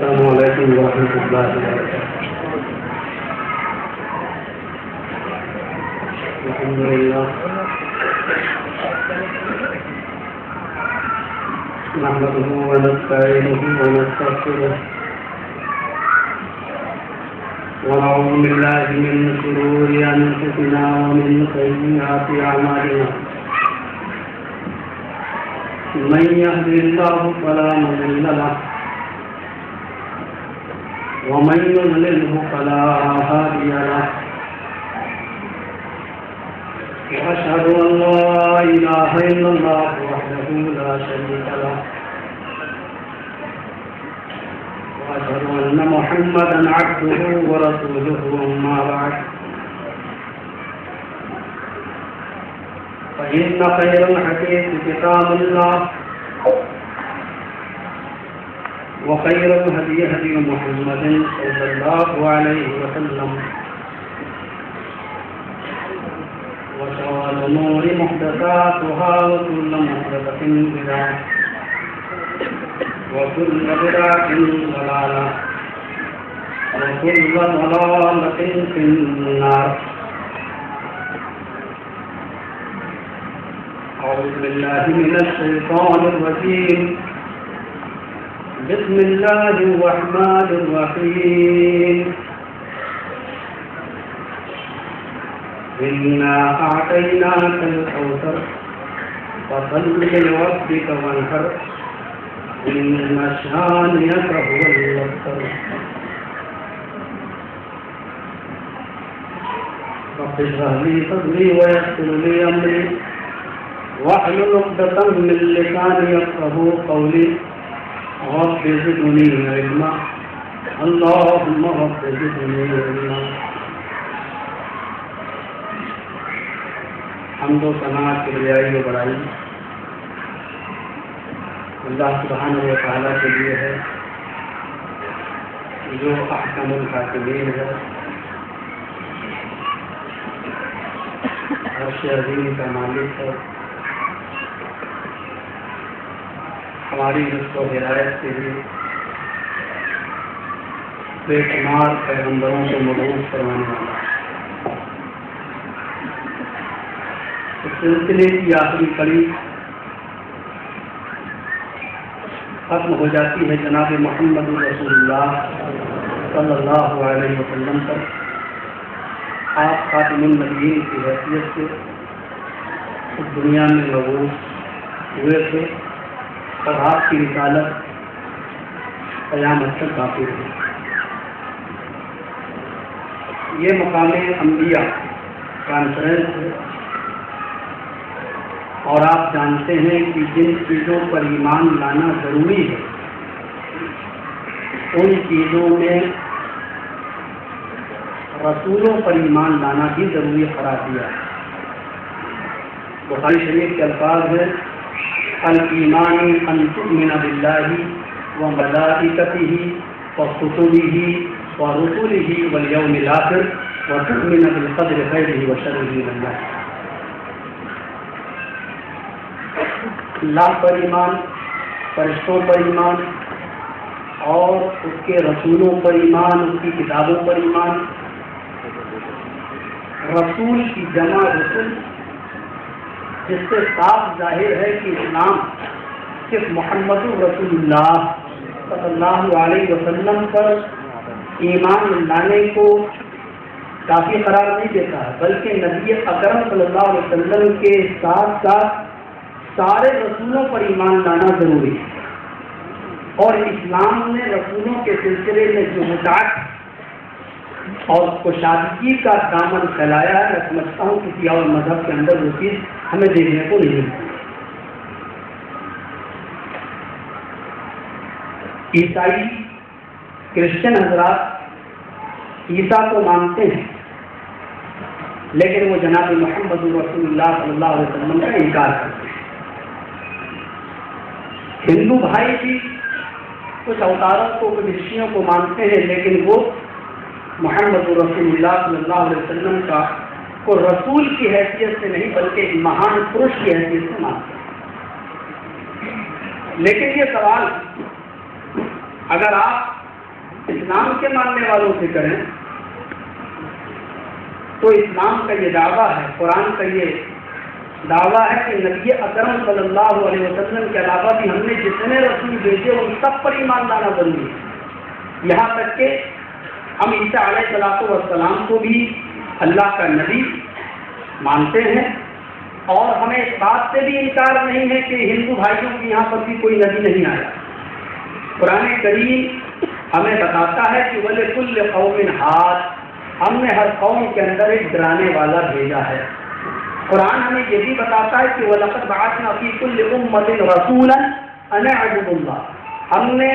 السلام علیکم ورحمۃ اللہ وبرکاتہ۔ الحمد للہ نحمده ونستعینه ونستغفره ونعوذ بالله من شرور انفسنا ومن سیئات اعمالنا من يهده الله فلا مضل له ومن يضلله فلا هادي له وأشهد أن لا إله إلا الله وحده لا شريك له وأشهد أن محمدا عبده ورسوله أما بعد فإن خير الحديث كتاب الله وخير الهدي هدي محمد صلى الله عليه وسلم وشر الأمور محدثاتها وكل محدثة بدعة وكل بدعة ضلالة وكل ضلالة في النار۔ أعوذ بالله من الشيطان الرجيم، بسم الله الرحمن الرحيم، إنا أعطيناك الكوثر فصل لربك وانحر إن شانئك هو الأبتر۔ رب اشرح لي صدري ويسر لي أمري واحلل عقدة من لساني يفقهوا قولي رب زدني علما اللهم رب زدني علما۔ حمد و ثنا کبریائی و بڑائی اللہ سبحانہ و تعالیٰ کے لیے ہے جو احکم الحاکمین ہے، عرش عظیم کا مالک ہے، ہماری رزق و ہدایت کے لیے بے شمار پیغمبروں کو مبعوث کروانے والا ہے۔ اس سلسلے کی آخری کڑی ختم ہو جاتی ہے جناب محمد رسول اللہ صلی اللہ علیہ وسلم پر۔ آپ خاتم النبیین کی حیثیت سے اس دنیا میں مبعوث ہوئے تھے اور آپ کی رسالت قیامت تک باقی رہی۔ یہ مقام انبیاء کانفرنس ہے، اور آپ جانتے ہیں کہ جن چیزوں پر ایمان لانا ضروری ہے ان چیزوں میں رسولوں پر ایمان لانا بھی ضروری قرار دیا ہے۔ بخاری شریف کے الفاظ ہیں، الایمان ان تؤمن باللہ وملائکتہ وکتبہ ورسلہ والیوم الآخر وتؤمن بالقدر خیرہ وشرہ من اللہ۔ اللہ پر ایمان، فرشتوں پر ایمان اور اس کے رسولوں پر ایمان، اس کی کتابوں پر ایمان۔ رسول کی جمع رسول، جس سے صاف ظاہر ہے کہ اسلام صرف محمد رسول اللہ صلی اللہ علیہ وسلم پر ایمان لانے کو کافی قرار نہیں دیتا ہے، بلکہ نبی اکرم صلی اللہ علیہ وسلم کے ساتھ ساتھ سارے رسولوں پر ایمان لانا ضروری ہے۔ اور اسلام نے رسولوں کے سلسلے میں جو متعلق اور کشادگی کا دامن پھیلایا ہے، میں سمجھتا ہوں کسی اور مذہب کے اندر وہ چیز ہمیں دیکھنے کو نہیں ملتی۔ عیسائی کرسچن حضرات عیسیٰ کو مانتے ہیں لیکن وہ جناب محمد رسول اللہ صلی اللہ علیہ وسلم کا انکار کرتے ہیں. ہندو بھائی بھی کچھ اوتاروں کو کچھ رشیوں کو مانتے ہیں لیکن وہ محمد رسول اللہ صلی اللہ علیہ وسلم کا کو رسول کی حیثیت سے نہیں بلکہ ایک مہان پروش کی حیثیت سے مانتے ہیں. لیکن یہ سوال اگر آپ اسلام کے ماننے والوں سے کریں تو اسلام کا یہ دعویٰ ہے، قرآن کا یہ دعویٰ ہے کہ نبی اکرم صلی اللہ علیہ وسلم کے علاوہ بھی ہم نے جتنے رسول بھیجے ان سب پر ایمان لانا ضروری ہے. یہاں تک کہ ہم عیسیٰ علیہ السلام کو بھی اللہ کا نبی مانتے ہیں اور ہمیں اس بات سے بھی انکار نہیں ہے کہ ہندو بھائیوں کے یہاں پر بھی کوئی نبی نہیں آیا. قرآن کریم ہمیں بتاتا ہے کہ وَلِكُلِّ قَوْمٍ هَادٍ، ہم نے ہر قوم کے اندر ایک ڈرانے والا بھیجا ہے. قرآن ہمیں یہ بھی بتاتا ہے کہ وَلَقَدْ بَعَثْنَا فِي كُلِّ أُمَّةٍ رَسُولًا أَنِ اعْبُدُوا اللَّهَ، ہم نے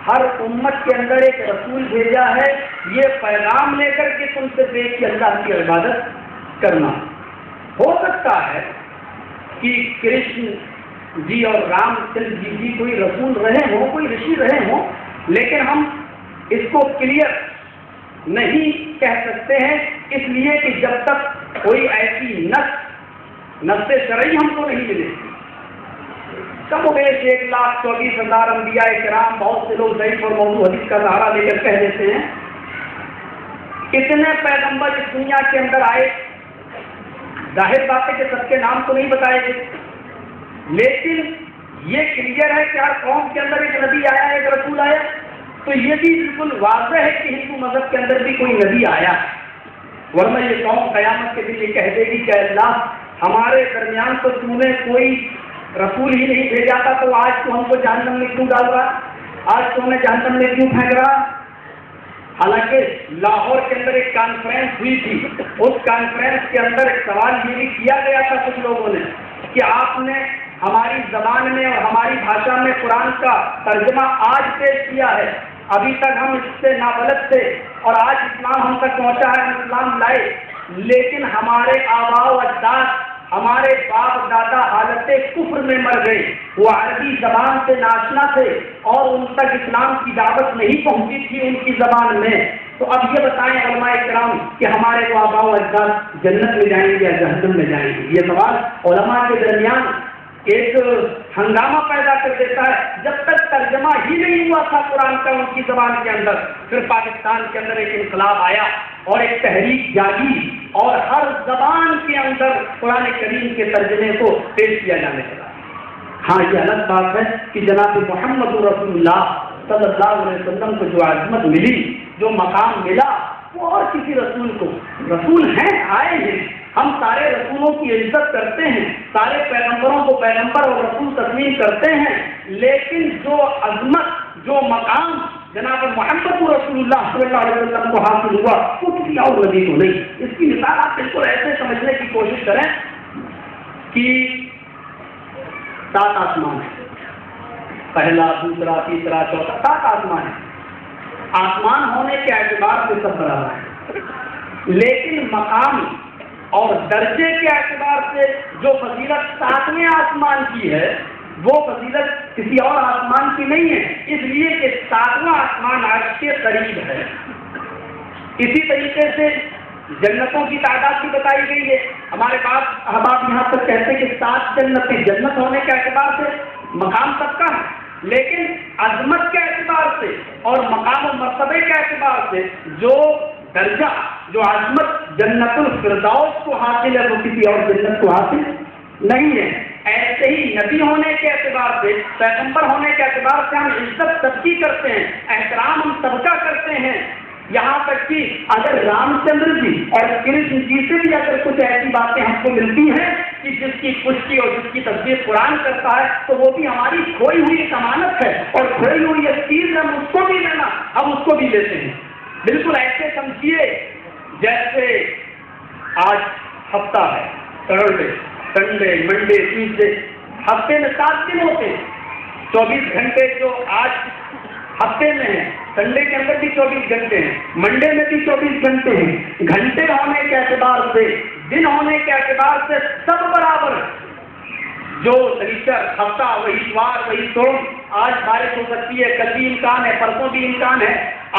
ہر امت کے اندر ایک رسول بھیجا ہے یہ پیغام لے کر کے تم سے دیکھ کے اللہ کی عبادت کرنا. ہو سکتا ہے کہ کرشن جی اور رام چندر جی کوئی رسول رہے ہوں، کوئی رشی رہے ہوں، لیکن ہم اس کو کلیئر نہیں کہہ سکتے ہیں اس لیے کہ جب تک کوئی ایسی نص شرعی ہم کو نہیں ملے. کم و بیش 1,24,000 انبیاء کرام، بہت سے لوگ ضعیف اور موضوع حدیث کا سہارا لے کر کہہ دیتے ہیں. کتنے پیغمبر اس دنیا کے اندر آئے، ظاہر بات ہے کہ سب کے نام تو نہیں بتائے گئے، لیکن یہ کلیئر ہے کہ ہر قوم کے اندر ایک نبی آیا، ایک رسول آیا. تو یہ بھی بالکل واضح ہے کہ ہندو مذہب کے اندر بھی کوئی نبی آیا، ورنہ یہ قوم قیامت کے دن یہ کہہ دے گی کہ اللہ ہمارے درمیان تو تم نے کوئی رسول ہی نہیں بھیجا تھا، تو آج تو ہم کو جہنم میں کیوں ڈال رہا، آج تو ہمیں جہنم میں کیوں پھینک رہا. حالانکہ لاہور کے اندر ایک کانفرنس ہوئی تھی، اس کانفرنس کے اندر ایک سوال یہ بھی کیا گیا تھا کچھ لوگوں نے کہ آپ نے ہماری زبان میں اور ہماری بھاشا میں قرآن کا ترجمہ آج پیش کیا ہے، ابھی تک ہم اس سے نابلد تھے اور آج اسلام ہم تک پہنچا ہے، ہم اسلام لائے، لیکن ہمارے آباء و اجداد، ہمارے باپ دادا حالت کفر میں مر گئے، وہ عربی زبان سے ناشنا تھے اور ان تک اسلام کی دعوت نہیں پہنچی تھی ان کی زبان میں. تو اب یہ بتائیں علماء کرام کہ ہمارے تو آباء و اجداد جنت میں جائیں گے یا جہنم میں جائیں گے؟ یہ سوال علماء کے درمیان ایک ہنگامہ پیدا کر دیتا ہے. جب تک ترجمہ ہی نہیں ہوا تھا قرآن کا ان کی زبان کے اندر، پھر پاکستان کے اندر ایک انقلاب آیا اور ایک تحریک جاگی اور ہر زبان کے اندر قرآن کریم کے ترجمے کو پیش کیا جانے لگا. ہاں یہ الگ بات ہے کہ جناب محمد رسول اللہ صلی اللہ علیہ وسلم کو جو عظمت ملی، جو مقام ملا، وہ اور کسی رسول کو، رسول ہیں آئے ہیں، ہم سارے رسولوں کی عزت کرتے ہیں، سارے پیغمبروں کو پیغمبر اور رسول تسلیم کرتے ہیں، لیکن جو عظمت، جو مقام جناب محمد رسول اللہ صلی اللہ علیہ وسلم کو حاصل ہوا وہ کسی اور نبی کو نہیں. اس کی مثال آپ بالکل ایسے سمجھنے کی کوشش کریں کہ 7 آسمان ہیں، پہلا، دوسرا، تیسرا، چوتھا، 7 آسمان ہیں. آسمان ہونے کے اعتبار سے سب برابر ہیں، لیکن مقام اور درجے کے اعتبار سے جو فضیلت 7ویں آسمان کی ہے وہ فضیلت کسی اور آسمان کی نہیں ہے، اس لیے کہ 7واں آسمان عرش کے قریب ہے. اسی طریقے سے جنتوں کی تعداد بھی بتائی گئی ہے. ہمارے پاس احباب یہاں پر کہتے ہیں کہ 7 جنتیں، جنت ہونے کے اعتبار سے مقام سب کا ہے، لیکن عظمت کے اعتبار سے اور مقام و مرتبے کے اعتبار سے جو درجہ، جو عظمت جنت الفردوس کو حاصل ہے وہ کسی اور جنت کو حاصل نہیں ہے. ایسے ہی نبی ہونے کے اعتبار سے، پیغمبر ہونے کے اعتبار سے ہم عزت سب کی کرتے ہیں، احترام ہم سب کا کرتے ہیں. یہاں تک کہ اگر رام چندر جی اور کرشن جی سے بھی اگر کچھ ایسی باتیں ہم کو ملتی ہیں کہ جس کی پشتی اور جس کی تصدیق قرآن کرتا ہے تو وہ بھی ہماری کھوئی ہوئی ضمانت ہے، اور کھوئی ہوئی یہ چیز ہم اس کو بھی لینا، ہم اس کو بھی لیتے ہیں. بالکل ایسے سمجھیے جیسے آج ہفتہ ہے، سیٹرڈے، سنڈے، منڈے، ٹیوزڈے، ہفتے میں 7 دن ہوتے ہیں. 24 گھنٹے جو آج ہفتے میں ہے، سنڈے کے اندر بھی 24 گھنٹے ہیں، منڈے میں بھی 24 گھنٹے ہیں، گھنٹے ہونے کے اعتبار سے، دن ہونے کے اعتبار سے سب برابر ہے۔ جو شنیچر ہفتہ وہی اتوار وہی سوم، آج بارش ہو سکتی ہے، کل بھی امکان ہے، پرسوں بھی امکان ہے،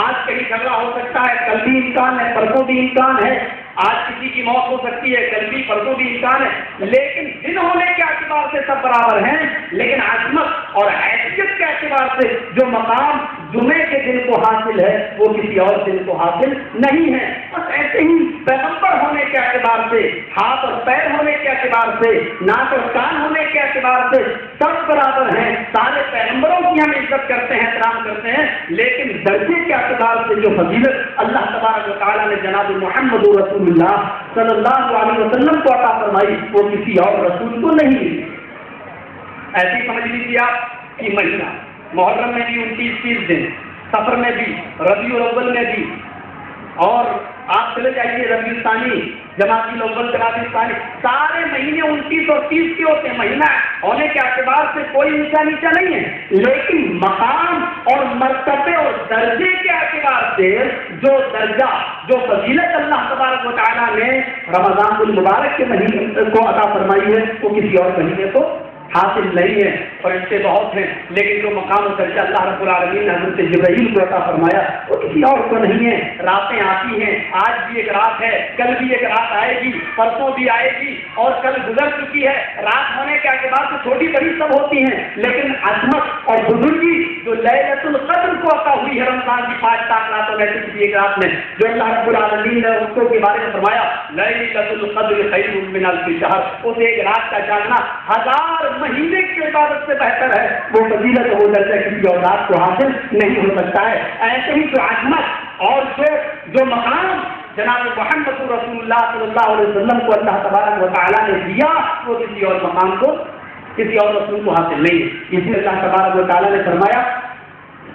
آج کہیں جھگڑا ہو سکتا ہے، کل بھی امکان ہے، پرسوں بھی امکان ہے، آج کسی کی موت ہو سکتی ہے، کل بھی پرسوں بھی امکان ہے، لیکن دن ہونے کے اعتبار سے سب برابر ہیں، لیکن عظمت اور حیثیت کے اعتبار سے جو مقام جمعے کے دن کو حاصل ہے وہ کسی اور دن کو حاصل نہیں ہے۔ بس ایسے ہی پیغمبر ہونے کے اعتبار سے، ہاتھ اور پیر ہونے کے اعتبار سے، ناک اور کان ہونے کے اعتبار سے سب برابر ہیں، سارے پیغمبروں کی ہم عزت کرتے ہیں، احترام کرتے ہیں، لیکن درجے کے اعتبار سے جو فضیلت اللہ تبارک و تعالیٰ نے جناب محمد رسول اللہ صلی اللہ علیہ وسلم کو عطا فرمائی وہ کسی اور رسول کو نہیں ملی۔ ایسی سمجھ لیجیے آپ کہ مہینہ محرم میں بھی 29-30 دن، سفر میں بھی، ربیع الاول میں بھی، اور آپ چلے جائیے ربیع الثانی، جمادی الاول، جمادی الثانی، سارے مہینے 29 اور 30 کے ہوتے ہیں۔ مہینہ ہونے کے اعتبار سے کوئی اونچا نیچا نہیں ہے، لیکن مقام اور مرتبے اور درجے کے اعتبار سے جو درجہ، جو فضیلت اللہ تبارک و تعالیٰ نے رمضان المبارک کے مہینے کو عطا فرمائی ہے وہ کسی اور مہینے کو حاصل نہیں ہے۔ فرشتے بہت ہیں، لیکن جو مقام و درجہ اللہ رب العالمین نے حضرت جبرائیل کو عطا فرمایا وہ کسی اور کو نہیں ہے۔ راتیں آتی ہیں، آج بھی ایک رات ہے، کل بھی ایک رات آئے گی، پرسوں بھی آئے گی، اور کل گزر چکی ہے۔ رات ہونے کے اعتبار سے چھوٹی بڑی سب ہوتی ہیں، لیکن عظمت اور بزرگی جو لیلۃ القدر کو عطا ہوئی ہے رمضان کی 5 راتوں میں سے کسی ایک رات میں، جو اللہ رب العالمین نے اس کو کے بارے میں فرمایا لیلۃ القدر خیر من الف شہر، اس ایک رات کا جاننا 1000 مہینے کی عبادت سے بہتر ہے۔ وہ فضیلت ہو درجہ کسی اور رات کو حاصل نہیں ہو سکتا ہے۔ ایسے ہی جو عظمت اور جو مقام جناب محمد رسول اللہ صلی اللہ علیہ وسلم کو اللہ تبارک و تعالیٰ نے دیا وہ کسی اور مقام کو، کسی اور رسول کو حاصل نہیں ہے۔ اس لیے اللہ تبارک و تعالیٰ نے فرمایا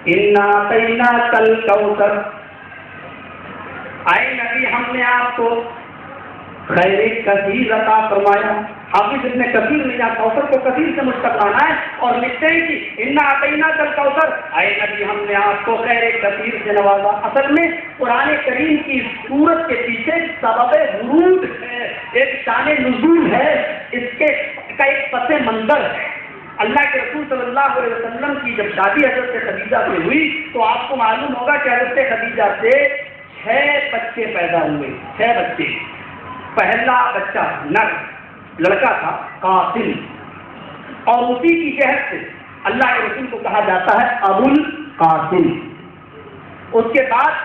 اِنَّا أَعْطَيْنَاكَ الْكَوْثَرَ، اے نبی ہم نے آپ کو خیر کثیر عطا فرمایا۔ حافظ ابن کثیر نے یہاں کوثر کو کثیر سے مشتق لانا ہے اور لکھتے ہیں کہ اِنَّا أَعْطَيْنَاكَ الْكَوْثَرَ، اے نبی ہم نے آپ کو خیر کثیر سے نوازا۔ اصل میں قرآن کریم کی سورت کے پیچھے سبب ورود ہے، ایک شان نزول ہے، اس کے کا ایک پس منظر ہے۔ اللہ کے رسول صلی اللہ علیہ وسلم کی جب شادی حضرت خدیجہ سے ہوئی تو آپ کو معلوم ہوگا کہ حضرت خدیجہ سے 6 بچے پیدا ہوئے، 6 بچے۔ پہلا بچہ نر لڑکا تھا قاسم، اور اسی کی شہد سے اللہ کے رسول کو کہا جاتا ہے ابو القاسم۔ اس کے بعد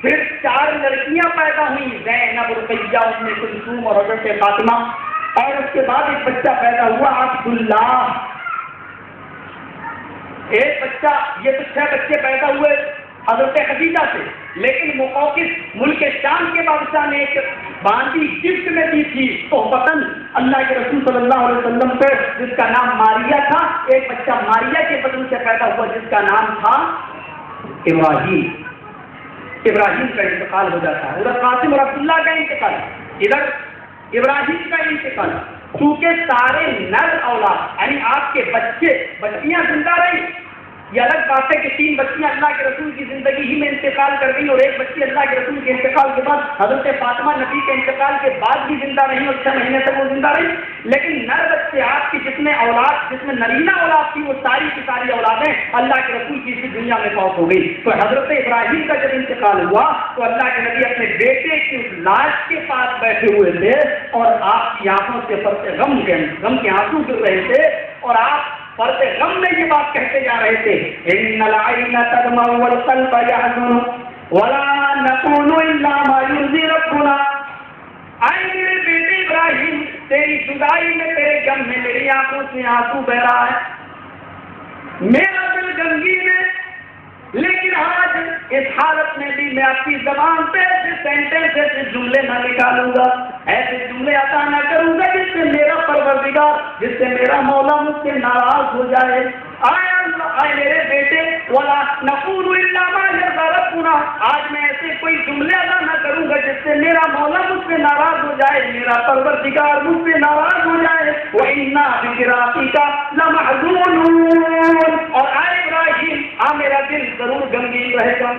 پھر 4 لڑکیاں پیدا ہوئیں، زینب، رقیہ، ام کلثوم اور حضرت فاطمہ، اور اس کے بعد ایک بچہ پیدا ہوا عبداللہ۔ ایک بچہ، یہ تو 6 بچے پیدا ہوئے حضرت خدیجہ سے، لیکن موقف ملک شام کے بادشاہ نے ایک باندی گفٹ میں دی تھی تو وطن اللہ کے رسول صلی اللہ علیہ وسلم کو، جس کا نام ماریہ تھا۔ ایک بچہ ماریہ کے بدن سے پیدا ہوا جس کا نام تھا ابراہیم۔ ابراہیم کا انتقال ہو جاتا ہے، ادھر قاسم اور عبداللہ کا انتقال، ادھر ابراہیم کا انتقال۔ چونکہ سارے نر اولاد یعنی آپ کے بچے بچیاں زندہ رہی، یہ الگ بات ہے کہ 3 بچیاں اللہ کے رسول کی زندگی ہی میں انتقال کر گئی اور ایک بچی اللہ کے رسول کے انتقال کے بعد حضرت فاطمہ نبی کے انتقال کے بعد بھی زندہ رہی اور 6 مہینے تک وہ زندہ رہی۔ لیکن نر بچے آپ کی جس میں اولاد، جس میں نرینہ اولاد تھی، وہ ساری کی ساری اولادیں اللہ کے رسول کی اسی دنیا میں فوت ہو گئی۔ تو حضرت ابراہیم کا جب انتقال ہوا تو اللہ کے نبی اپنے بیٹے کی لاش کے پاس بیٹھے ہوئے تھے اور آپ کی آنکھوں سے فرط غم کے آنسو گر رہے تھے، اور آپ فرط غم میں یہ بات کہتے جا رہے تھے ان العین تدمع والقلب يحزن ولا نقول الا ما يرضي ربنا۔ اے میرے بیٹے ابراہیم، تیری جدائی میں، تیرے غم میں میری آنکھوں سے آنسو بہ رہا ہے، میرا دل غمگین ہے، لیکن آج اس حالت میں بھی میں اپنی زبان سے ایسے سینٹینس، ایسے جملے نہ نکالوں گا، ایسے جملے عطا نہ کروں گا جس سے میرا پروردگار، جس سے میرا مولا مجھ سے ناراض ہو جائے۔ آئے میرے بیٹے، وَلَا نَقُولُ إِلَّا مَا يَرْضَىٰ رَبُّنَا، آج میں ایسے کوئی جملے ادا نہ کروں گا جس سے میرا مولا مجھ سے ناراض ہو جائے، میرا پروردگار مجھ سے ناراض ہو جائے۔ وَإِنَّا بِفِرَاقِكَ لَمَحْزُونُونَ، اور آئے ابراہیم میرا دل ضرور غمگین رہے گا.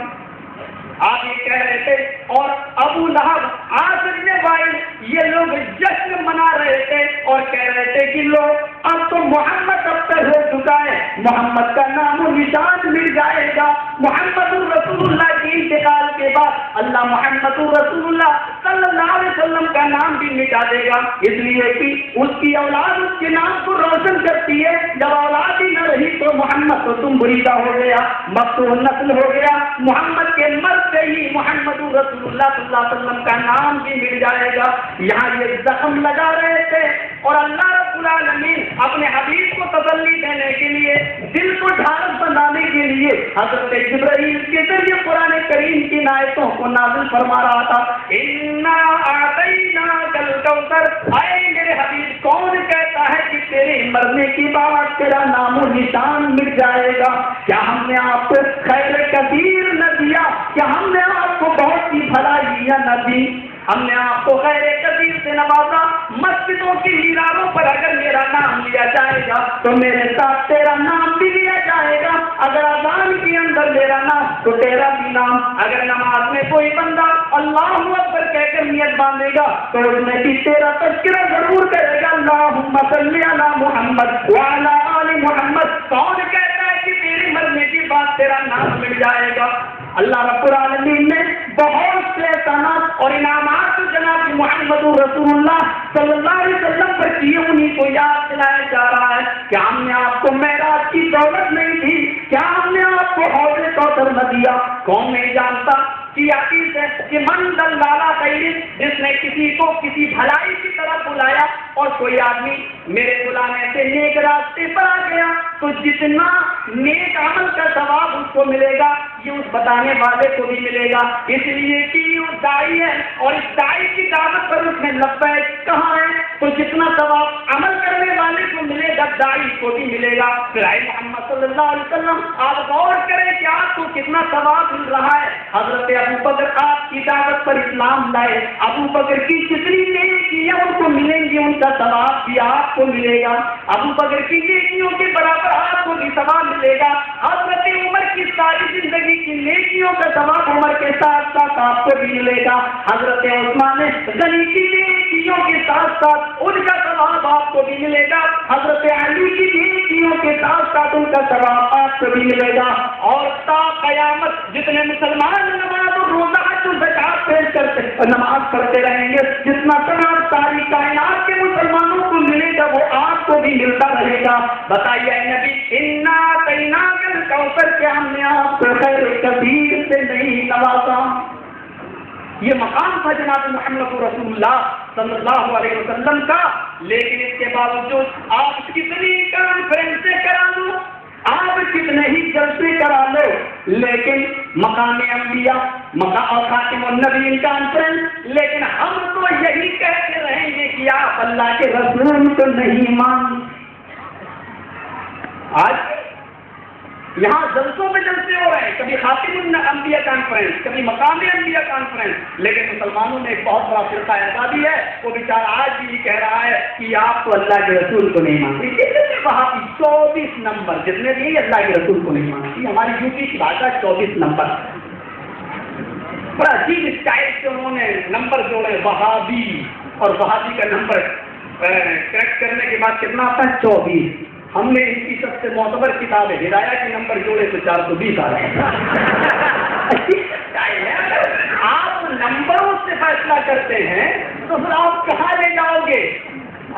آپ یہ کہہ رہے تھے. اور ابو لہب عاصر بن وائل یہ لوگ جشن منا رہے تھے اور کہہ رہے تھے کہ لوگ اب تو محمد اب تک ہو چکا ہے, محمد کا نام و نشان مل جائے گا. محمد رسول اللہ کے انتقال کے بعد اللہ محمد رسول اللہ صلی اللہ علیہ وسلم کا نام بھی مٹا دے گا, اس لیے کہ اس کی اولاد اس کے نام کو روشن کرتی ہے. جب اولاد ہی نہ رہی تو محمد تو تم بریدہ ہو گیا, مقتول نسل ہو گیا. محمد کے مرد سے ہی محمد رسول اللہ صلی اللہ علیہ وسلم کا نام بھی مل جائے گا. یہاں یہ زخم لگا رہے تھے اور اللہ رب العالمین اپنے حبیب کو تسلی دینے کے لیے, دل کو ڈھارس بنانے کے لیے حضرت جبرائیل کے ذریعے قرآن کریم کی آیتوں کو نازل فرما رہا تھا. انا اعطیناک الکوثر, اے میرے حبیب کون کہتا ہے کہ تیرے مرنے کی بات تیرا نام و نشان مٹ جائے گا؟ کیا ہم نے آپ کو خیر کثیر نہ دیا؟ کیا ہم نے آپ کو بہت سی بھلائیاں نہ دی؟ ہم نے آپ کو خیر کثیر سے نوازا. مسجدوں کی میناروں پر اگر میرا نام لیا جائے گا تو میرے ساتھ تیرا نام بھی لیا جائے گا. اگر اذان کے اندر میرا نام تو تیرا بھی نام. اگر نماز میں کوئی بندہ اللہ اکبر کہہ کر نیت باندھے گا تو اس میں بھی تیرا تذکرہ ضرور کرے گا, اللہم صلی علی محمد وعلی آل محمد. کون کہتا ہے کہ تیرے مرنے کی بات تیرا نام مل جائے گا؟ اللہ رب العالمین نے بہت سے احسانات اور انعامات جناب محمد رسول اللہ صلی اللہ علیہ وسلم پر کیے, انہیں کو یاد دلایا جا رہا ہے. کیا ہم نے آپ کو معراج کی دولت نہیں دی؟ کیا ہم نے آپ کو حوض کوثر نہ دیا؟ کون نہیں جانتا کہ حدیث ہے کہ من دل علی خیر, جس نے کسی کو کسی بھلائی کی طرف بلایا اور کوئی آدمی میرے بلانے سے نیک راستے پر آ گیا تو جتنا نیک عمل کا ثواب اس کو ملے گا یہ اس بتانے والے کو بھی ملے گا. اس لیے کہ وہ داعی ہے اور اس داعی کی دعوت پر اس نے لبیک کہا ہے تو جتنا ثواب عمل کرنے والے کو ملے گا داعی کو بھی ملے گا. پھر محمد صلی اللہ علیہ وسلم آپ غور کریں کہ آپ کو کتنا ثواب مل رہا ہے. حضرت ابو بکر آپ کی دعوت پر اسلام لائے, ابو بکر کی جتنی نیکیاں ان کو ملیں گی ان کا ثواب بھی آپ کو ملے گا. ابو بکر کی نیکیوں کے برابر آپ کو بھی ثواب ملے گا. حضرت عمر کی ساری زندگی کی نیکیوں کا ثواب عمر کے ساتھ ساتھ آپ کو بھی ملے گا. حضرت عثمان غنی کی نیکیوں کے ساتھ ساتھ ان کا ثواب آپ کو بھی ملے گا. حضرت علی کی نیکیوں کے ساتھ ساتھ ان کا ثواب آپ کو بھی ملے گا. اور تا قیامت جتنے مسلمان نماز اور روزہ جو زکات پیش کرتے نماز پڑھتے رہیں گے, جتنا ثواب ساری کائنات کے مسلمانوں کو ملے گا وہ آپ کو بھی ملتا رہے گا. بتائیے نبی انا اعطیناک الکوثر, کیا ہم نے آپ کو خیر کثیر سے نہیں نوازا؟ یہ مقام تھا جناب محمد رسول اللہ صلی اللہ علیہ وسلم کا. لیکن اس کے باوجود آپ کتنی کانفرنسیں کرا لو, آپ کتنے ہی جلسے کرا لو, لیکن مقام انبیاء اور خاتم النبیین کانفرنس, لیکن ہم تو یہی کہتے رہیں گے کہ آپ اللہ کے رسول کو نہیں مانتے. آج یہاں جلسوں میں جلسے ہو رہے ہیں, کبھی خاتم الانبیاء کانفرنس, کبھی مقام انبیاء کانفرنس, لیکن مسلمانوں نے ایک بہت بڑا فرقہ ایسا بھی ہے وہ بیچارہ آج بھی کہہ رہا ہے کہ آپ تو اللہ کے رسول کو نہیں مانتے. وہاں کی 24 نمبر جتنے بھی اللہ کے رسول کو نہیں مانتی. ہماری یوپی کی بھاشا 24 نمبر, بڑا عجیب اسٹائل سے انہوں نے نمبر جوڑے. وہابی, اور وہابی کا نمبر کریکٹ کرنے کے بعد کتنا آتا ہے 24. ہم نے ان کی سب سے معتبر کتاب ہے ہدایہ کے نمبر جوڑے تو 420 آ رہے ہیں. آپ نمبروں سے فیصلہ کرتے ہیں تو پھر آپ کہاں لے جاؤ گے؟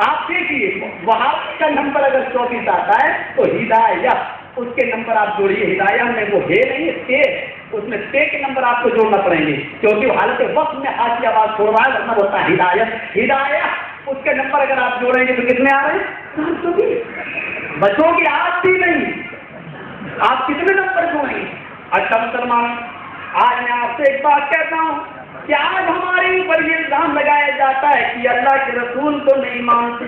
آپ دیکھیے وہاں کا نمبر اگر 24 آتا ہے تو ہدایہ اس کے نمبر آپ جوڑیے. ہدایہ میں وہ ہے نہیں تے, اس میں تے کے نمبر آپ کو جوڑنا پڑیں گے کیونکہ وہ حالت وقت میں ہاتھ کی آواز چھوڑ رہا ہے, ورنہ ہوتا ہے ہدایت. ہدایہ اس کے نمبر اگر آپ جوڑیں گے تو کتنے آ رہے ہیں؟ 420. بچوں کی آپ بھی نہیں, آپ کتنے نمبر جوڑیں گے؟ اچھا مسلمان, آج میں آپ سے ایک بات کہتا ہوں کہ آج ہمارے اوپر یہ الزام لگایا جاتا ہے کہ اللہ کے رسول کو نہیں مانتے.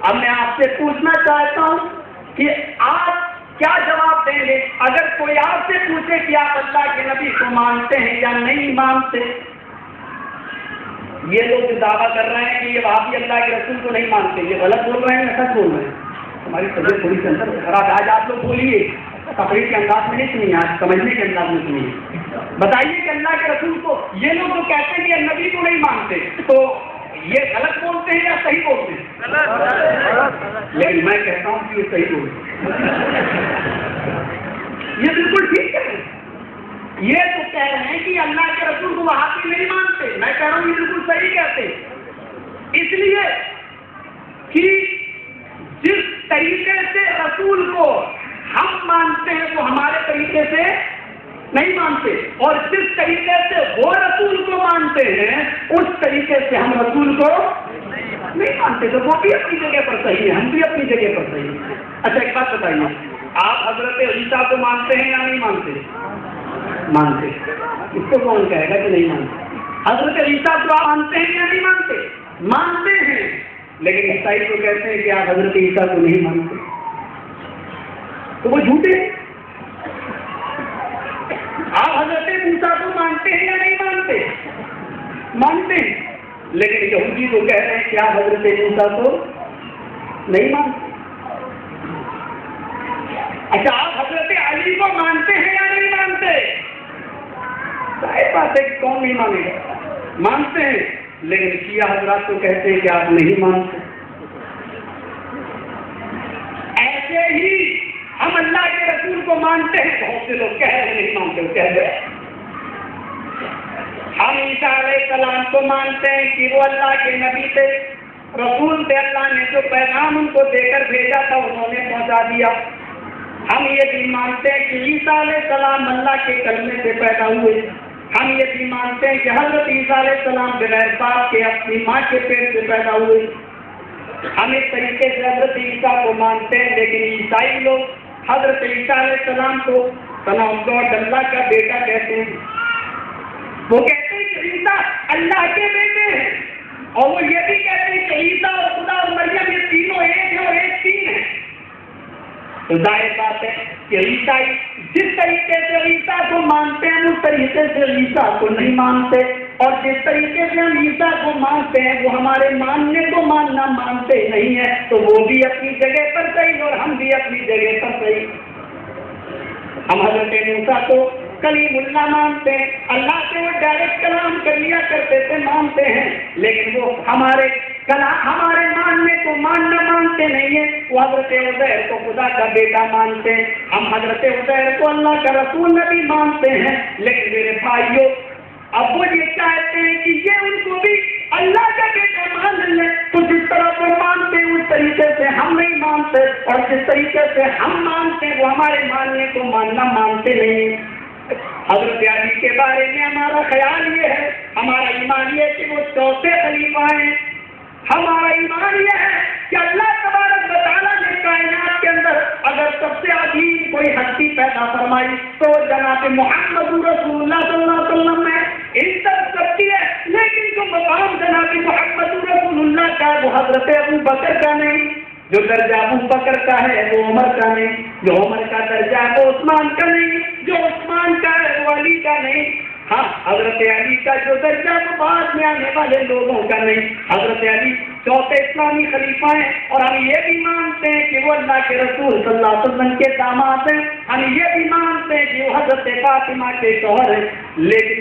اب میں آپ سے پوچھنا چاہتا ہوں کہ آپ کیا جواب دیں گے اگر کوئی آپ سے پوچھے کہ آپ اللہ کے نبی کو مانتے ہیں یا نہیں مانتے؟ یہ لوگ جو دعویٰ کر رہے ہیں کہ یہ وہابی اللہ کے رسول کو نہیں مانتے, یہ غلط بول رہے ہیں یا سچ بول رہے ہیں؟ ہماری طبیعت تھوڑی سی اندر خراب ہے. آج آپ لوگ بولیے تقریر کے انداز میں نہیں سنی، آج سمجھنے کے انداز میں سنی۔ بتائیے کہ اللہ کے رسول کو یہ لوگ جو کہتے ہیں کہ نبی کو نہیں مانتے، تو یہ غلط بولتے ہیں یا صحیح بولتے ہیں؟ لیکن میں کہتا ہوں کہ یہ صحیح بولتے ہیں، یہ بالکل ٹھیک ہے۔ یہ تو کہہ رہے ہیں کہ اللہ کے رسول کو وہابی نہیں مانتے، میں کہہ رہا ہوں یہ بالکل صحیح کہتے ہیں، اس لیے کہ جس طریقے سے رسول کو ہم مانتے ہیں وہ ہمارے طریقے سے نہیں مانتے، اور جس طریقے سے وہ رسول کو مانتے ہیں اس طریقے سے ہم رسول کو نہیں مانتے، تو وہ بھی اپنی جگہ پر صحیح ہے، ہم بھی اپنی جگہ پر صحیح ہیں۔ اچھا ایک بات بتائیے، آپ حضرت عیسیٰ کو مانتے ہیں یا نہیں مانتے؟ مانتے۔ اس کو کون کہے گا کہ نہیں مانتے؟ حضرت عیسیٰ کو آپ مانتے ہیں یا نہیں مانتے؟ مانتے ہیں، لیکن عیسائی کو کہتے ہیں کہ آپ حضرت عیسیٰ کو نہیں مانتے، تو وہ جھوٹے۔ آپ حضرت موسیٰ کو مانتے ہیں یا نہیں مانتے؟ مانتے ہیں، لیکن یہودی کو کہہ رہے ہیں کہ آپ حضرت موسیٰ کو نہیں مانتے۔ اچھا آپ حضرت علی کو مانتے ہیں یا نہیں مانتے؟ ظاہر بات ہے کہ کون نہیں مانے گا، مانتے ہیں، لیکن شیعہ حضرات کو کہتے ہیں کہ آپ نہیں مانتے۔ ایسے ہی ہم اللہ کے رسول کو مانتے ہیں، بہت سے لوگ کہہ رہے نہیں مانتے، وہ کہہ رہے ہم عیسیٰ علیہ السلام کو مانتے ہیں کہ وہ اللہ کے نبی تھے، رسول تھے، اللہ نے جو پیغام ان کو دے کر بھیجا تھا انہوں نے پہنچا دیا۔ ہم یہ بھی مانتے ہیں کہ عیسیٰ علیہ السلام اللہ کے کلمے سے پیدا ہوئے۔ ہم یہ بھی مانتے ہیں کہ حضرت عیسیٰ علیہ السلام بغیر باپ کے اپنی ماں کے پیٹ سے پیدا ہوئے۔ ہم اس طریقے سے حضرت عیسیٰ کو مانتے ہیں، لیکن عیسائی لوگ حضرت عیسیٰ علیہ السلام کو اللہ کا بیٹا کہتے ہیں۔ وہ کہتے ہیں کہ عیسیٰ اللہ کے بیٹے ہیں، اور وہ یہ بھی کہتے ہیں کہ عیسیٰ اور خدا اور مریم یہ تینوں ایک ہیں اور ایک تین ہیں۔ تو ظاہر بات ہے کہ عیسائی جس طریقے سے عیسیٰ کو مانتے ہیں اس طریقے سے عیسیٰ کو نہیں مانتے، اور جس طریقے سے ہم عیسیٰ کو مانتے ہیں وہ ہمارے ماننے کو ماننا مانتے نہیں ہیں، تو وہ بھی اپنی جگہ پر صحیح اور ہم بھی اپنی جگہ پر صحیح۔ ہم حضرت موسیٰ کو کلیم اللہ مانتے ہیں، اللہ سے وہ ڈائریکٹ کلام کر لیا کرتے تھے مانتے ہیں، لیکن وہ ہمارے ماننے کو ماننا مانتے نہیں ہیں۔ وہ حضرت عزیر کو خدا کا بیٹا مانتے ہیں، ہم حضرت عزیر کو اللہ کا رسول نبی مانتے ہیں، لیکن میرے بھائیوں اب وہ یہ چاہتے ہیں کہ یہ ان کو بھی اللہ کا بیٹا مان لیں، تو جس طرح وہ مانتے ہیں اس طریقے سے ہم نہیں مانتے، اور جس طریقے سے ہم مانتے ہیں وہ ہمارے ماننے کو ماننا مانتے نہیں۔ حضرت علی کے بارے میں ہمارا خیال یہ ہے، ہمارا ایمان یہ ہے کہ وہ چوتھے خلیفہ ہیں۔ ہمارا ایمان یہ ہے کہ اللہ تبارک و تعالیٰ نے کائنات کے اندر اگر سب سے عظیم کوئی ہستی پیدا فرمائی تو جناب محمد رسول اللہ صلی اللہ علیہ وسلم نے عزت کرتی ہے، لیکن جو مقام جناب محمد رسول اللہ کا وہ حضرت ابو بکر کا نہیں، جو درجہ ابو بکر کا ہے وہ عمر کا نہیں، جو عمر کا درجہ ہے وہ عثمان کا نہیں، جو عثمان کا ہے وہ علی کا نہیں، ہاں حضرت علی کا جو درجہ وہ بعد میں آنے والے لوگوں کا نہیں۔ حضرت علی چوتھے اسلامی خلیفہ ہیں، اور ہم یہ بھی مانتے ہیں کہ وہ اللہ کے رسول صلی اللہ علیہ وسلم کے داماد ہیں، ہم یہ بھی مانتے ہیں کہ وہ حضرت فاطمہ کے شوہر ہیں، لیکن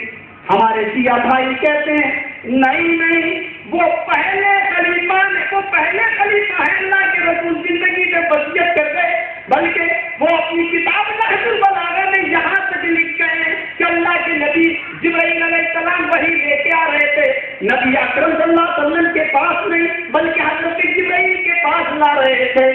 ہمارے شیعہ بھائی کہتے ہیں نہیں وہ پہلے خلیفہ ہیں، اللہ کے رسول زندگی میں وصیت کر گئے، بلکہ وہ اپنی کتاب نہج البلاغہ میں یہاں تک لکھ گئے ہیں کہ اللہ کے نبی جبرائیل علیہ السلام وہی لے کے آ رہے تھے، نبی اکرم صلی اللہ علیہ وسلم کے پاس نہیں بلکہ حضرت جبرائیل کے پاس لا رہے تھے،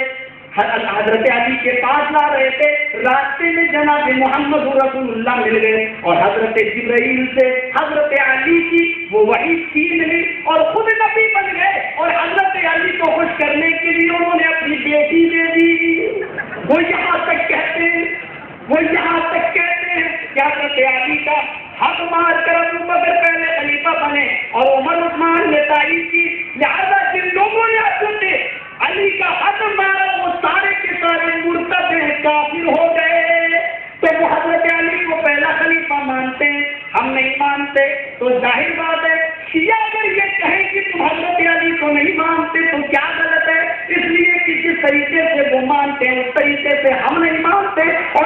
حضرت علی کے پاس لا رہے تھے، راستے میں جناب محمد رسول اللہ مل گئے، اور حضرت جبرائیل سے حضرت علی کی وہ وحی چھین لی اور خود نبی بن گئے، اور حضرت علی کو خوش کرنے کے لیے انہوں نے اپنی بیٹی دے دی۔ وہ یہاں تک کہتے ہیں کہ حضرت علی کا حق مار کر ابو بکر پہلے خلیفہ بنے اور عمر عثمان نے تائید کی، لہذا جن لوگوں نے حضرت علی کا حق مارا وہ سارے کے سارے مرتد ہیں، کافر ہو گئے۔ تو وہ حضرت علی کو پہلا خلیفہ مانتے ہیں، ہم نہیں مانتے، تو ظاہر بات ہے شیعہ اگر یہ کہیں کہ تم حضرت علی کو نہیں مانتے تو کیا غلط ہے، اس لیے کہ جس طریقے سے وہ مانتے ہیں اس طریقے سے ہم نہیں مانتے، اور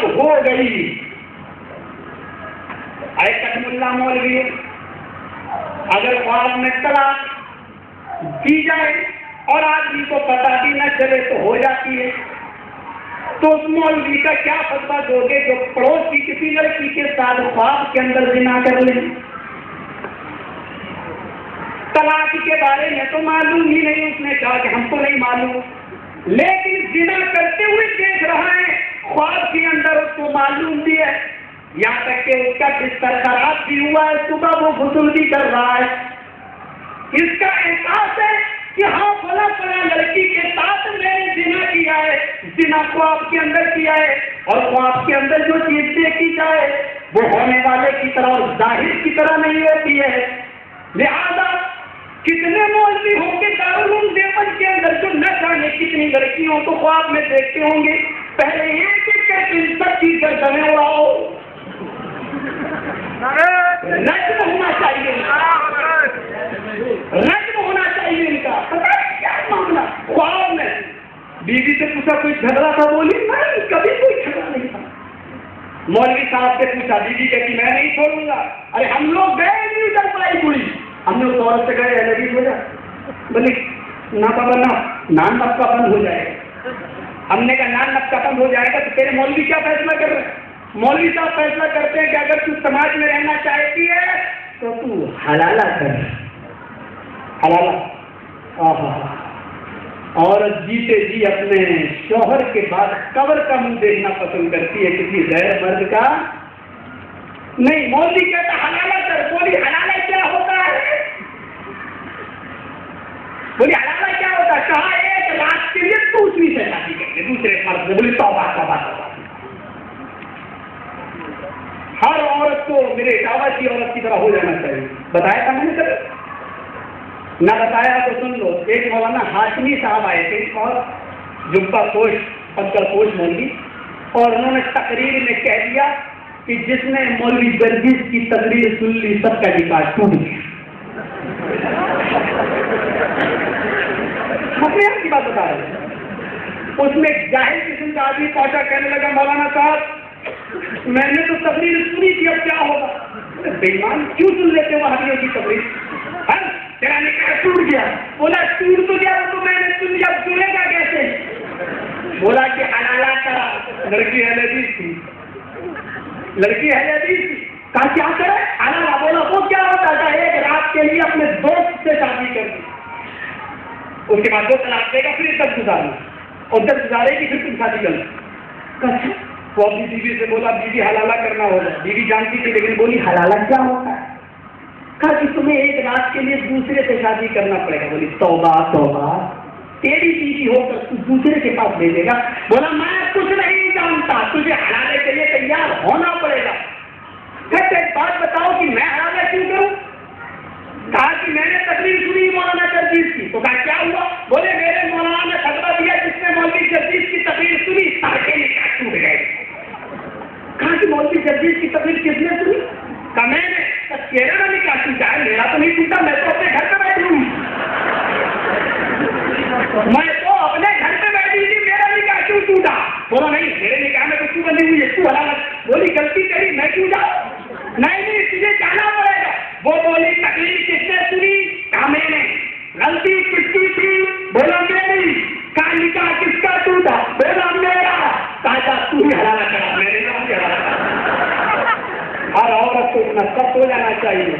اب ہو گئی. اے قسم اللہ مولوی، اگر خواب میں طلاق دی جائے اور آدمی کو پتہ بھی نہ چلے تو ہو جاتی ہے، تو اس مولوی کا کیا فتویٰ دو گے جو پڑوس کی کسی لڑکی کے ساتھ خواب کے اندر زنا کر لیں؟ طلاق کے بارے میں تو معلوم ہی نہیں، اس نے کہا کہ ہم کو نہیں معلوم، لیکن زنا کرتے ہوئے دیکھ رہا ہے، خواب کے اندر اس کو معلوم بھی ہے، یہاں تک کہ اس کا بستر خراب بھی ہوا ہے، صبح وہ غسل بھی کر رہا ہے، اس کا احساس ہے کہ ہاں فلاں فلاں لڑکی کے ساتھ میں نے زنا کیا ہے، زنا خواب کے اندر کیا ہے، اور خواب کے اندر جو چیز دیکھی جائے وہ ہونے والے کی طرح اور ظاہر کی طرح نہیں ہوتی ہے. لہذا کتنے مولوی ہوں گے دارالعلوم دیوبند کے اندر جو نہ جانے کتنی لڑکیوں کو خواب میں دیکھتے ہوں گے، پہلے ایک ایک کر کے ان سب چیز پر دمے اڑاؤ. رجم ہونا چاہیے، رجم ہونا چاہیے ان کا. پتہ ہے کیا معاملہ؟ خواب میں بیوی سے پوچھا کوئی جھگڑا تھا، بولی نہیں کبھی کوئی جھگڑا نہیں تھا. مولوی صاحب سے پوچھا، بیوی کہتی میں نہیں چھوڑوں گا. ارے ہم لوگ گئے نہیں کر پائی پوری، ہم نے اس عورت سے گئے نبی ہو جائے، بولی نہ پابا نہ نان نفقہ بند ہو جائے گا. ہم نے کہا نان نفقہ بند ہو جائے گا تو تیرے مولوی کیا فیصلہ کر رہے ہیں؟ مولوی صاحب فیصلہ کرتے ہیں کہ اگر تو سماج میں رہنا چاہتی ہے تو تو حلالہ کر. حلالہ عورت جیتے جی اپنے شوہر کے بعد قبر کا منہ دیکھنا پسند کرتی ہے، کسی غیر مرد کا نہیں. مولوی کہتا حلالہ کر. بولی حلالہ کیا ہوتا ہے؟ بولی حلالہ کیا ہوتا ہے؟ کہا ایک رات کے لیے دوسری سے شادی کرتے دوسرے مرد سے. بولی توبہ توبہ توبہ. ہر عورت کو میرے دعوت کی عورت کی طرح ہو جانا چاہیے. بتایا تھا میں نے کبھی؟ نہ بتایا تو سن لو. ایک مولانا ہاشمی صاحب آئے تھے اور جبہ پوش پنکل پوش مولوی، اور انہوں نے تقریر میں کہہ دیا کہ جس نے مولوی جرجیز کی تقریر سن لی سب کا نکاح ٹوٹ گیا. اپنے آپ کی بات بتا رہے ہیں. اس میں جاہل قسم کا آدمی پہنچا، کہنے لگا مولانا صاحب میں نے تو تقریر سنی تھی، اب کیا ہوگا؟ بے ایمان کیوں سن لیتے ہو وہابیوں کی تقریر؟ تیرا نکاح ٹوٹ گیا. بولا ٹوٹ تو گیا تو میں نے سن لیا، اب جڑے گا کیسے؟ بولا کہ حلالہ کرا. لڑکی اہل حدیث تھی، لڑکی اہل حدیث تھی. کہا کیا کرے؟ حلالہ. بولا وہ کیا ہوتا تھا؟ ایک رات کے لیے اپنے دوست سے شادی کر دی، اس کے بعد 2 طلاق دے گا، پھر عدت گزارنا، اور عدت گزارے گی پھر تم شادی کرنا. وہ اپنی بیوی سے بولا بیوی حلالہ کرنا ہوگا. بیوی جانتی تھی لیکن بولی حلالہ کیا ہوتا ہے؟ کہا کہ تمہیں ایک رات کے لیے دوسرے سے شادی کرنا پڑے گا. بولی توبہ توبہ، تیری بیوی ہو کر تو دوسرے کے پاس بھیجے گا. بولا میں کچھ نہیں جانتا، تجھے حلالے کے لیے تیار ہونا پڑے گا. پھر ایک بات بتاؤ کہ میں حلالہ کیوں کروں؟ کہا کہ میں نے تقریر سنی مولانا جرجیز کی. تو کہا کیا ہوا؟ بولے میرے مولانا نے فتویٰ دیا جس نے مولوی جرجیز کی تقریر سنی سارے نکاح ٹوٹ گئے. کہا کہ مولوی جرجیز کی تقریر کس نے سنی؟ کہا میں نے. تیرا نکاح ٹوٹا ہے؟ میرا تو نہیں ٹوٹا، میں تو اپنے گھر پہ بیٹھی ہوں. میں تو اپنے گھر پہ بیٹھی تھی، میرا نکاح کیوں ٹوٹا؟ بولا نہیں میرے نکاح میں تو کیوں بندی ہوئی ہے، تو حلالہ. بولی غلطی تیری، میں کیوں جاؤں؟ نہیں تجھے جانا پڑے گا. وہ بولی تقریر کس نے سنی؟ کہا میں نے. غلطی کس کی تھی؟ بولا میری. کہا نکاح کس کا ٹوٹا؟ بولا میرا. کہا تو ہی حلالہ کرا، میں نے کہا حلالہ کرا. ہر عورت کو اتنا سخت ہو جانا چاہیے.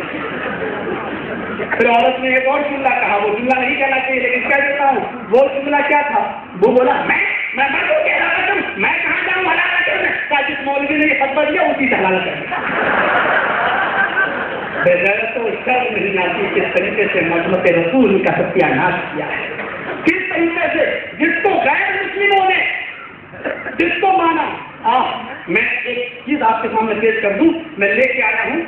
پھر عورت نے ایک اور جملہ کہا، وہ جملہ نہیں کہنا چاہیے لیکن کہہ دیتا ہوں. وہ جملہ کیا تھا؟ وہ بولا میں تو کہہ رہا تھا میں کہاں جاؤں حلالہ کرنے. کہا جس مولوی نے یہ فتویٰ دیا اسی سے حلالہ کرنا. بغیر تو شرم نہیں آتی کس طریقے سے مذہب رسول کا ستیہ ناش کیا ہے، کس طریقے سے جس کو غیر مسلموں نے جس کو مانا. میں ایک چیز آپ کے سامنے پیش کر دوں، میں لے کے آیا ہوں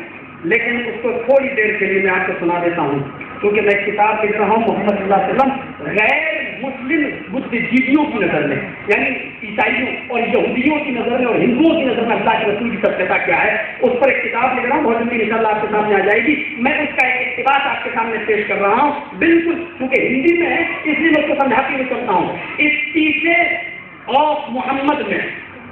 لیکن اس کو تھوڑی دیر کے لیے میں آپ کو سنا دیتا ہوں، کیونکہ میں ایک کتاب لکھ رہا ہوں محمد صلی اللہ علیہ وسلم غیر مسلم بدھ جیویوں کی نظر میں، یعنی عیسائیوں اور یہودیوں کی نظر میں اور ہندوؤں کی نظر میں اللہ کے رسول کی سچتا کیا ہے. اس پر ایک کتاب لکھ رہا ہوں، بہت جلدی انشاءاللہ آپ کے سامنے آ جائے گی. میں اس کا ایک اقتباس آپ کے سامنے پیش کر رہا ہوں، بالکل کیونکہ ہندی میں ہے اس لیے میں اس کو سمجھاتی ہوئی کرتا ہوں. اس تیسرے آف محمد میں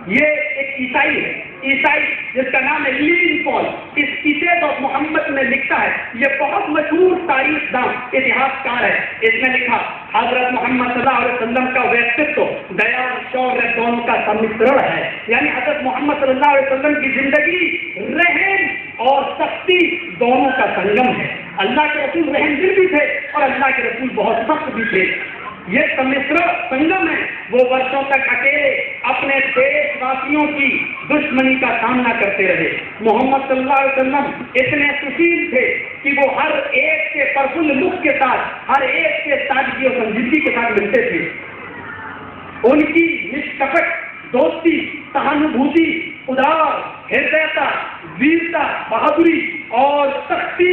یہ ایک عیسائی ہے، عیسائی جس کا نام ہے لین پال، اس کتاب آف محمد میں لکھتا ہے، یہ بہت مشہور تاریخ داں اتہاس کار ہے، اس نے لکھا حضرت محمد صلی اللہ علیہ وسلم کا ویکتو دیا اور شوق دونوں کا سمسرن ہے، یعنی حضرت محمد صلی اللہ علیہ وسلم کی زندگی رحم اور سختی دونوں کا سنگم ہے۔ اللہ کے رسول رحم دل بھی تھے اور اللہ کے رسول بہت سخت بھی تھے، یہ سنگم ہے۔ وہ برسوں تک اکیلے اپنے دیش واسیوں کی دشمنی کا سامنا کرتے رہے۔ محمد صلی اللہ علیہ وسلم اتنے سشیل تھے کہ وہ ہر ایک کے پرفل لک کے ساتھ، ہر ایک کے سادگی اور سنجیدگی کے ساتھ ملتے تھے۔ ان کی نشکپٹ دوستی، سہانوبھوتی، ادار، ہردیتا، ویرتا، بہادری اور سختی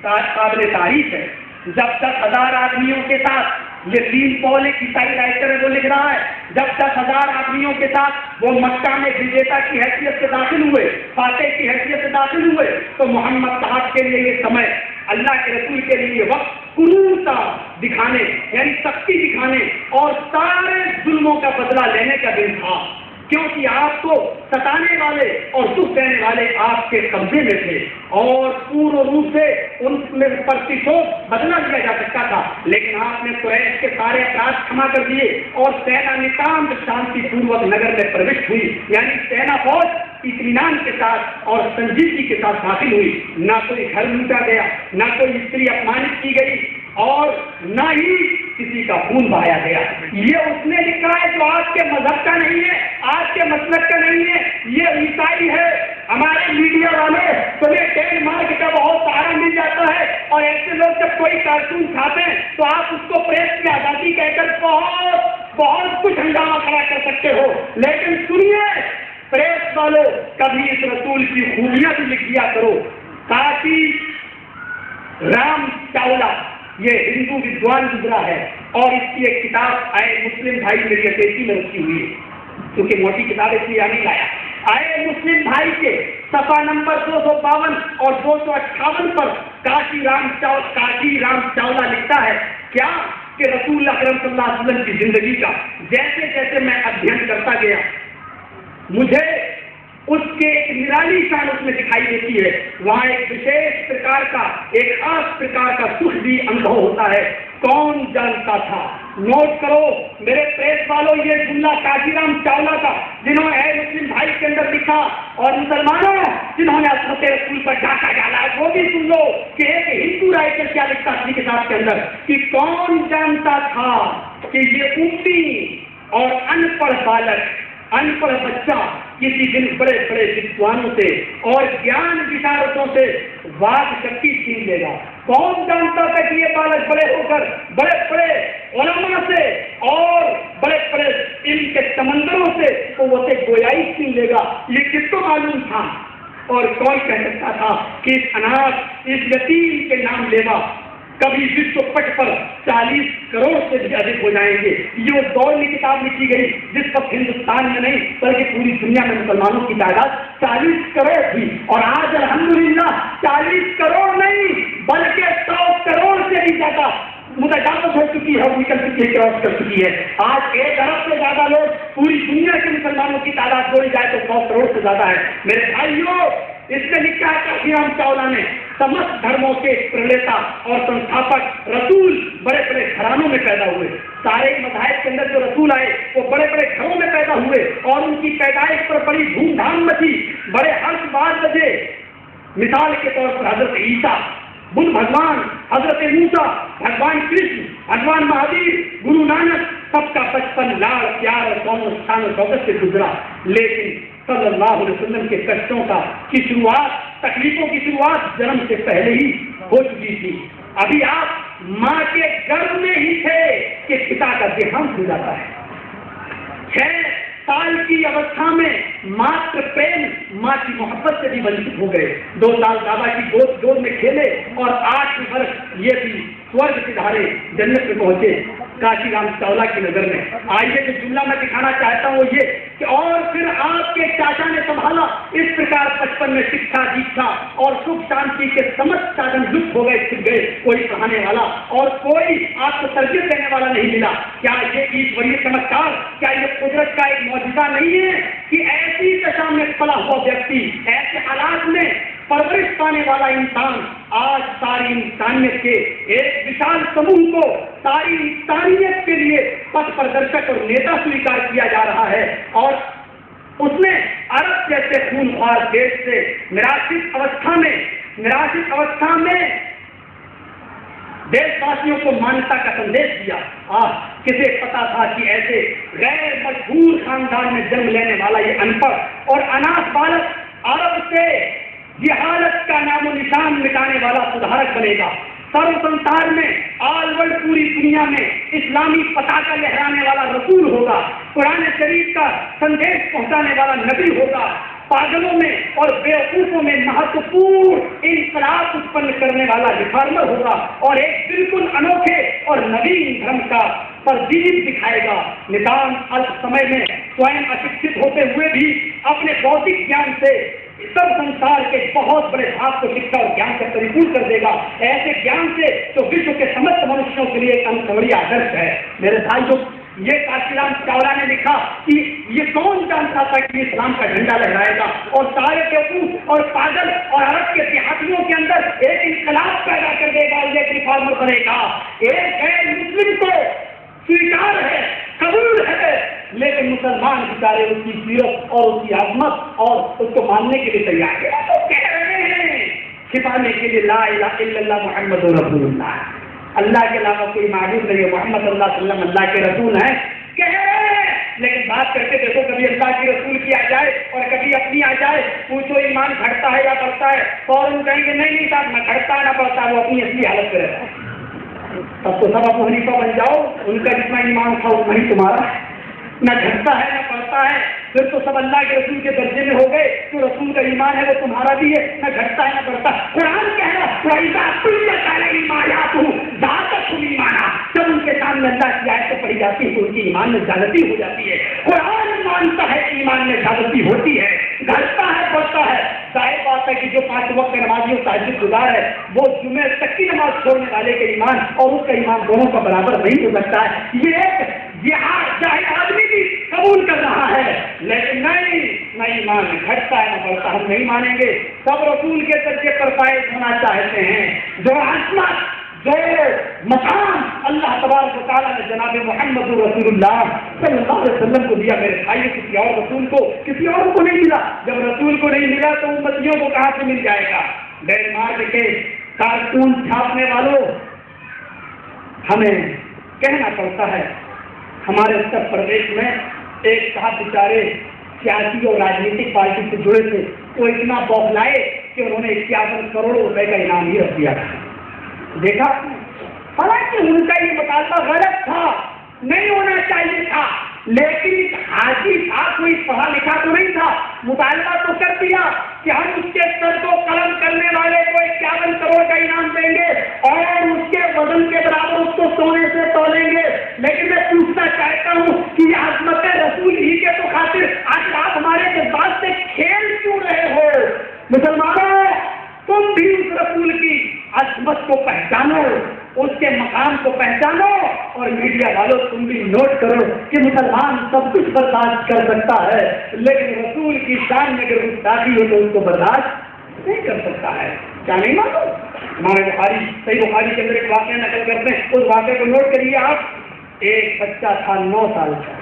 قابل تعریف ہے۔ جب 10,000 آدمیوں کے ساتھ، یہ لین پال ایک عیسائی رائٹر ہے، وہ لکھ رہا ہے، جب 10,000 آدمیوں کے ساتھ وہ مکہ میں وجیتا کی حیثیت سے داخل ہوئے، فاتح کی حیثیت سے داخل ہوئے، تو محمد صاحب کے لیے یہ سمے، اللہ کے رسول کے لیے یہ وقت کرورتا دکھانے، یعنی سختی دکھانے اور سارے ظلموں کا بدلہ لینے کا دن تھا، کیونکہ آپ کو ستانے والے اور دکھ دینے والے آپ کے قبضے میں تھے اور پورن روپ سے ان میں پرتشوت بدلا دیا جا سکتا تھا، لیکن آپ نے قریش کے سارے اپرادھ کھما کر دیے اور سینا نتام شانتی پوروک نگر میں پروش ہوئی، یعنی سینا فوج اطمینان کے ساتھ اور سنجیدگی کے ساتھ داخل ہوئی، نہ کوئی گھر لوٹا گیا، نہ کوئی استری اپمانت کی گئی اور نہ ہی کسی کا خون بہایا گیا۔ یہ اس نے لکھا ہے جو آپ کے مذہب کا نہیں ہے، آپ کے مسلک کا نہیں ہے، یہ عیسائی ہے۔ ہمارے میڈیا والے تمہیں ڈیڑھ مارک کا بہت سہارا مل جاتا ہے اور ایسے لوگ جب کوئی کارٹون کھاتے ہیں تو آپ اس کو پریس کی آزادی کہہ کر بہت کچھ ہنگامہ کھڑا کر سکتے ہو، لیکن سنیے پریس والوں، کبھی اس رسول کی خوبیاں بھی لکھ دیا کرو۔ کاشی رام چاولہ یہ ہندو ودوان گزرا ہے اور اس کی ایک کتاب آئے مسلم بھائی میری اٹیچی میں رکھی ہوئی ہے، کیونکہ موٹی کتاب اس لیے نہیں لایا۔ آئے مسلم بھائی کے صفحہ نمبر 252 اور 258 پر کاشی رام چاولہ لکھتا ہے کیا کہ رسول اکرم صلی اللہ علیہ وسلم کی زندگی کا جیسے جیسے میں ادھین کرتا گیا مجھے اس کے ایک نرالی شان اس میں دکھائی دیتی ہے، وہاں ایک وشیش پرکار کا، ایک خاص پرکار کا سکھ بھی انبھو ہوتا ہے۔ کون جانتا تھا؟ نوٹ کرو میرے پریس والوں، یہ جملہ کاشی رام چاولہ کا، جنہوں نے اے مسلم بھائی کے اندر لکھا، اور مسلمانوں جنہوں نے عصمت رسول پر ڈاکہ ڈالا ہے وہ بھی سن لو کہ ایک ہندو رائٹر کیا لکھتا اپنی کتاب کے اندر کہ کون جانتا تھا کہ یہ امی اور ان پڑھ بالک، ان پڑھ بچہ کسی دن بڑے بڑے وتوانوں سے اور گیان بشارتوں سے واگ شکتی چھین لے گا۔ کون جانتا تھا کہ یہ بالک بڑے ہو کر بڑے بڑے علماء سے اور بڑے بڑے علم کے سمندروں سے قوت گویائی چھین لے گا؟ یہ کس کو معلوم تھا؟ اور کون کہہ سکتا تھا کہ اس اناث، اس یتیم کے نام لیوا کبھی وشو پٹ پر 40 کروڑ سے بھی ادھک ہو جائیں گے؟ یہ اس دور میں کتاب لکھی گئی جس وقت ہندوستان میں نہیں بلکہ پوری دنیا میں مسلمانوں کی تعداد 40 کروڑ تھی، اور آج الحمدللہ 40 کروڑ نہیں بلکہ 100 کروڑ سے بھی زیادہ متجاوز ہو چکی ہے، نکل چکی ہے، کراس کر چکی ہے۔ آج 1 ارب سے زیادہ لوگ، پوری دنیا کے مسلمانوں کی تعداد جوڑی جائے تو 100 کروڑ سے زیادہ ہے۔ میرے بھائیوں، اس نے لکھا ہے کاشی رام چاولہ نے، سمست دھرموں کے پرنیتا اور سنستھاپک رسول بڑے بڑے گھرانوں میں پیدا ہوئے۔ سارے مذاہب کے اندر جو رسول آئے وہ بڑے بڑے گھروں میں پیدا ہوئے اور ان کی پیدائش پر بڑی دھوم دھام مچی، بڑے ہرش بات بجے۔ مثال کے طور پر حضرت عیسیٰ، بدھ بھگوان، حضرت موسیٰ، بھگوان کرشن، بھگوان مہاویر، گرو نانک، سب کا بچپن لاڑ پیار اور شان و شوکت سے گزرا، لیکن صلی اللہ علیہ وسلم کے کشتوں کی شروعات، تکلیفوں کی شروعات جنم سے پہلے ہی ہو چکی تھی۔ ابھی آپ ماں کے گرب میں ہی تھے کہ پتا کا دیہانت ہو جاتا ہے۔ 6 سال کی اوستھا میں ماتر پریم، ماں کی محبت سے بھی ونچت ہو گئے۔ 2 سال بابا کی گود میں کھیلے اور 8 برس یہ بھی سورگ سدھارے جنت میں پہنچے۔ کاشی رام چاولہ کی نظر میں. آئیے جو جملہ میں دکھانا چاہتا ہوں وہ یہ کہ اور پھر آپ کے چاچا نے سنبھالا اس پرکار 55 میں شکھا دیکھا اور سکھ شانتی کے سمجھ سادن لطف ہو گئے چھپ گئے, کوئی پڑھانے والا اور کوئی آپ کو تربیت دینے والا نہیں ملا. کیا یہ ایشوریہ چمتکار, کیا یہ قدرت کا ایک معجزہ نہیں ہے کہ ایسی دشا میں پلا ہوا ویکتی, ایسے حالات میں پرورش پانے والا انسان آج ساری انسانیت کے ایک وشال سموہ کو ساری انسانیت کے لیے پتھ پردرشک اور نیتا سویکار کیا جا رہا ہے, اور اس نے عرب جیسے خونخوار دیش سے نراشت اوستھا میں دیش واسیوں کو مانتا کا سندیش دیا. کسے پتا تھا کہ ایسے غیر مشہور خاندان میں جنم لینے والا یہ ان پڑھ اور اناث بالک عرب سے جہالت کا نام و نشان مٹانے والا سدھارک بنے گا. سرو سنسار میں آل ورلڈ پوری دنیا میں اسلامی پتاکا لہرانے والا رسول ہوگا, قرآن شریف کا سندیش پہنچانے والا نبی ہوگا, پاگلوں میں اور بیوقوفوں میں مہتوپورن انقلاب اتپن کرنے والا ریفارمر ہوگا, اور ایک بالکل انوکھے اور نوین دھرم کا ترجیح دکھائے گا. نظام الپ سمے میں سوئم اشکشت ہوتے ہوئے بھی اپنے بوتک جان سے سب سنسار کے بہت بڑے بھاگ کو شکشا اور جان سے پریپورن کر دے گا, ایسے جان سے جو وشو کے سمست منشیوں کے لیے ایک انوکھا آدرش ہے. میرے بھائیوں, یہ کاشی رام چاولہ نے لکھا کہ یہ کون جانتا تھا کہ اسلام کا جھنڈا لہرائے گا اور سارے بیوقوف اور پاگل اور عرب کے دیہاتیوں کے اندر ایک انقلاب پیدا کر دے گا, ایک ریفارمر بنے گا. ایک غیر مسلم کو سویکار ہے, قبول ہے, لیکن مسلمان بیچارے اس کی سیرت اور اس کی عظمت اور اس کو ماننے کے لیے تیار ہے. تو کہہ رہے ہیں چھپانے کے لیے لا الہ الا اللہ محمد رسول اللہ, اللہ کے علاوہ کوئی معبود نہیں ہے, محمد صلی اللہ علیہ وسلم اللہ کے رسول ہیں کہہ رہے ہیں. لیکن بات کر کے دیکھو, کبھی اللہ کے رسول کی آ جائے اور کبھی اپنی آ جائے, پوچھو ایمان گھٹتا ہے یا بڑھتا ہے, فوراً کہیں گے نہیں صاحب نہ گھٹتا ہے نہ بڑھتا ہے, وہ اپنی اصلی حالت پہ رہتا ہے. تب تو سب ابو حنیفہ بن جاؤ, ان کا جتنا ایمان تھا اتنا ہی تمہارا, نہ گھٹتا ہے نہ بڑھتا ہے, پھر تو سب اللہ کے رسول کے درجے میں ہو گئے. جو رسول کا ایمان ہے وہ تمہارا بھی ہے, نہ گھٹتا ہے نہ بڑھتا. قرآن کہہ رہا ایمانا, جب ان کے سامنے اللہ کی آیتیں پڑھی جاتی ہے تو ان کی ایمان میں زیادتی ہو جاتی ہے. قرآن مانتا ہے ایمان میں زیادتی ہوتی ہے, گھٹتا ہے بڑھتا ہے. ظاہر بات ہے کہ جو 5 وقت نمازی اور تہجد گزار ہے وہ جمعہ تک کی نماز چھوڑنے والے کے ایمان اور اس کا ایمان دونوں کا برابر نہیں ہو سکتا ہے. یہ ایک جاہل آدمی بھی قبول کر رہا ہے, لیکن نہیں, نہ ایمان گھٹتا ہے نہ بڑھتا. ہم نہیں مانیں گے. سب رسول کے درجے پر فائز ہونا چاہتے ہیں. جو عظمت, جو مقام اللہ تبارک و تعالیٰ نے جناب محمد رسول اللہ صلی اللہ علیہ وسلم کو دیا, میرے بھائی کسی اور رسول کو کسی اور کو نہیں ملا. جب رسول کو نہیں ملا تو امتیوں کو کہاں سے مل جائے گا؟ ڈینمارک کے کارٹون چھاپنے والوں, ہمیں کہنا پڑتا ہے ہمارے اتر پردیش میں ایک صاحب بیچارے سیاسی اور راجنیتک پارٹی سے جڑے تھے, وہ اتنا بوکھلائے کہ انہوں نے 51 کروڑ روپے کا انعام ہی رکھ دیا تھا. دیکھا, حالانکہ ان کا یہ مطالبہ غلط تھا, نہیں ہونا چاہیے تھا, لیکن حاجی تھا, کوئی پڑھا لکھا تو نہیں تھا, مطالبہ تو کر دیا کہ ہم اس کے سر کو قلم کرنے والے کو 51 کروڑ کا انعام دیں گے اور اس کے وزن کے برابر اس کو سونے سے تولیں گے. لیکن میں پوچھنا چاہتا ہوں کہ یہ عظمت رسول ہی کے تو خاطر آج آپ ہمارے جذبات سے کھیل کیوں رہے ہو؟ مسلمانوں, تم بھی اس رسول کی عظمت کو پہچانو, اس کے مقام کو پہچانو, اور میڈیا والوں تم بھی نوٹ کرو کہ مسلمان سب کچھ برداشت کر سکتا ہے, لیکن رسول کی شان میں اگر گستاخی ہو تو اس کو برداشت نہیں کر سکتا ہے. کیا نہیں مانو؟ ہمارے بخاری, صحیح بخاری کے اندر ایک واقعہ نقل کرتے ہیں, اس واقعے کو نوٹ کریے آپ. ایک بچہ تھا 9 سال کا,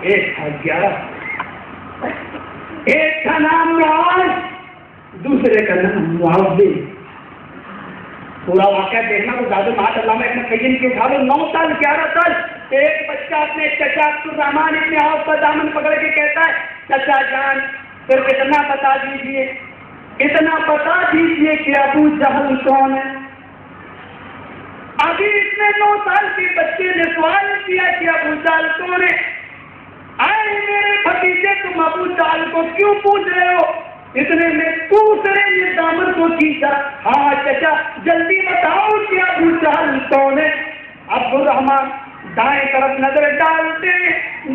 ایک تھا 11, ایک کا نام معاذ, دوسرے کا نام معاذ. پورا واقعہ دیکھنا تو زیادہ بات علامہ ابن قیم کی اٹھا لو. 9 سال 11 سال ایک بچہ اپنے چچا عبدالرحمان ابن عوف کا دامن پکڑ کے کہتا ہے, چچا جان صرف اتنا بتا دیجیے, اتنا بتا دیجیے کہ ابو جہل کون ہے. ابھی اتنے 9 سال کے بچے نے سوال کیا کہ ابو جہل کون ہے. آئے میرے بھتیجے, تم ابو جہل کو کیوں پوچھ رہے ہو؟ اتنے میں دوسرے نے دامن کو کھینچا, ہاں چچا جلدی بتاؤ کہ ابو جہل کون ہے. عبدالرحمان دائیں طرف نظر ڈالتے